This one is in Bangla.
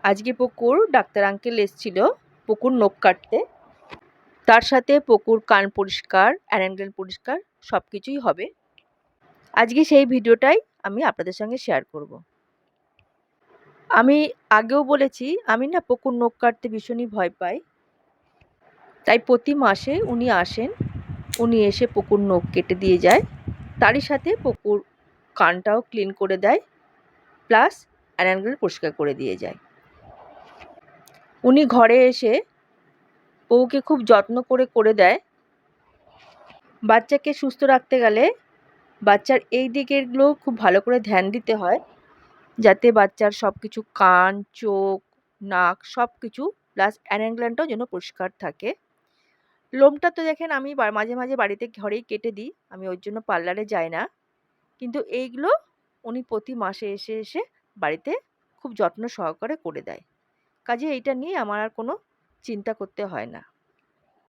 আজকে পকুর ডাক্তার আঙ্কেল এসেছিল পকুর নখ কাটতে। তার সাথে পকুর কান পরিষ্কার, অ্যারেঞ্জেল পরিষ্কার সব কিছুই হবে। আজকে সেই ভিডিওটাই আমি আপনাদের সঙ্গে শেয়ার করব। আমি আগেও বলেছি আমি না পকুর নখ কাটতে ভীষণই ভয় পাই। তাই প্রতি মাসে উনি আসেন, উনি এসে পকুর নখ কেটে দিয়ে যায়। তারই সাথে পকুর কানটাও ক্লিন করে দেয়, প্লাস অ্যারেঞ্জেল পরিষ্কার করে দিয়ে যায়। উনি ঘরে এসে পকুকে খুব যত্ন করে দেয়। বাচ্চাকে সুস্থ রাখতে গেলে বাচ্চার এই দিকেরগুলো খুব ভালো করে ধ্যান দিতে হয়, যাতে বাচ্চার সব কিছু কান, চোখ, নাক সব কিছু প্লাস অ্যারেঞ্জেল গ্ল্যান্ডটাও যেন পরিষ্কার থাকে। লোমটা তো দেখেন আমি মাঝে মাঝে বাড়িতে ঘরেই কেটে দিই, আমি ওর জন্য পার্লারে যাই না। কিন্তু এইগুলো উনি প্রতি মাসে এসে এসে বাড়িতে খুব যত্ন সহকারে করে দেয়। কাজে এইটা নিয়ে আমার আর কোনো চিন্তা করতে হয় না।